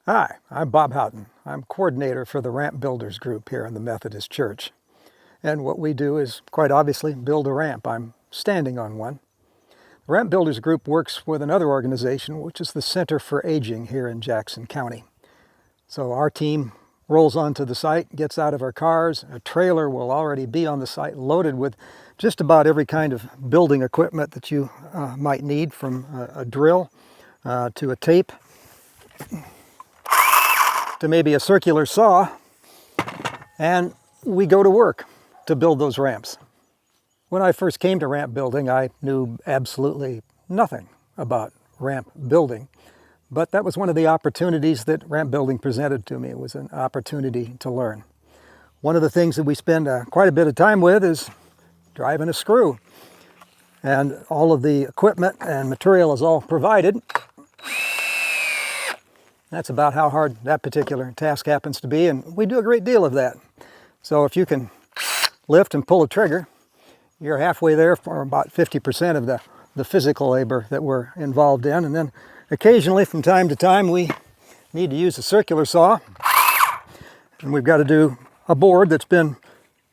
Hi, I'm Bob Houghton. I'm coordinator for the Ramp Builders group here in the Methodist Church. And what we do is, quite obviously, build a ramp. I'm standing on one. The Ramp Builders group works with another organization, which is the Center for Aging here in Jackson County. So our team rolls onto the site, gets out of our cars. A trailer will already be on the site loaded with just about every kind of building equipment that you might need, from a drill to a tape, to maybe a circular saw, and we go to work to build those ramps. When I first came to ramp building, I knew absolutely nothing about ramp building, but that was one of the opportunities that ramp building presented to me. It was an opportunity to learn. One of the things that we spend quite a bit of time with is driving a screw, and all of the equipment and material is all provided. That's about how hard that particular task happens to be, and we do a great deal of that. So if you can lift and pull a trigger, you're halfway there for about 50% of the physical labor that we're involved in. And then occasionally, from time to time, we need to use a circular saw, and we've got to do a board that's been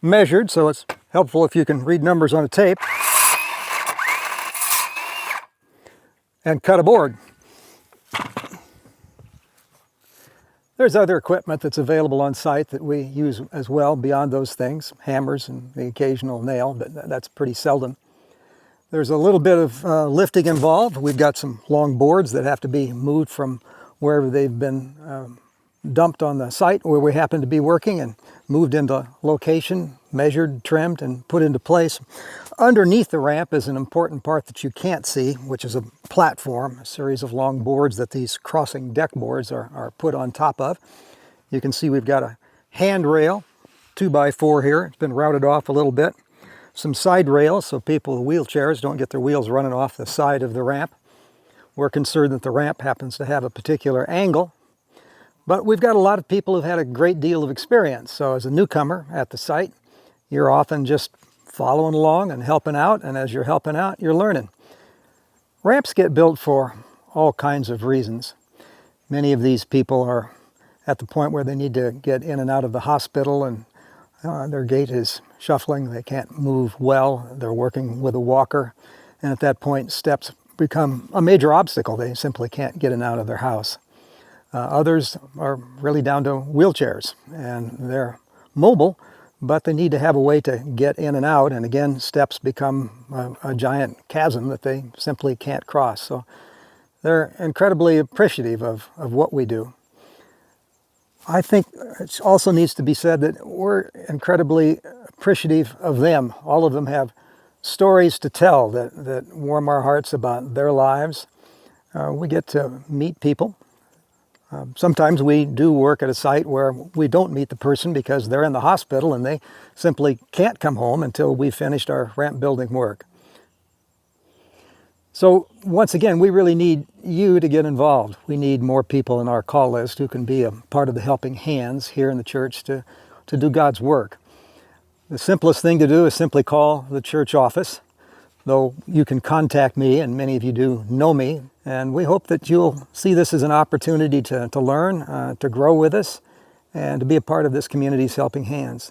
measured, so it's helpful if you can read numbers on a tape, and cut a board. There's other equipment that's available on site that we use as well beyond those things, hammers and the occasional nail, but that's pretty seldom. There's a little bit of lifting involved. We've got some long boards that have to be moved from wherever they've been dumped on the site where we happen to be working, and moved into location, measured, trimmed, and put into place. Underneath the ramp is an important part that you can't see, which is a platform, a series of long boards that these crossing deck boards are put on top of. You can see we've got a handrail, 2x4 here. It's been routed off a little bit. Some side rails so people with wheelchairs don't get their wheels running off the side of the ramp. We're concerned that the ramp happens to have a particular angle. But we've got a lot of people who've had a great deal of experience. So as a newcomer at the site, you're often just following along and helping out, and as you're helping out, you're learning. Ramps get built for all kinds of reasons. Many of these people are at the point where they need to get in and out of the hospital, and their gait is shuffling, they can't move well, they're working with a walker, and at that point steps become a major obstacle. They simply can't get in and out of their house. Others are really down to wheelchairs, and they're mobile, but they need to have a way to get in and out, and again, steps become a giant chasm that they simply can't cross. So they're incredibly appreciative of what we do. I think it also needs to be said that we're incredibly appreciative of them. All of them have stories to tell that warm our hearts about their lives. We get to meet people. Sometimes we do work at a site where we don't meet the person because they're in the hospital and they simply can't come home until we've finished our ramp building work. So once again, we really need you to get involved. We need more people in our call list who can be a part of the helping hands here in the church to do God's work. The simplest thing to do is simply call the church office, though you can contact me, and many of you do know me. And we hope that you'll see this as an opportunity to learn, to grow with us, and to be a part of this community's helping hands.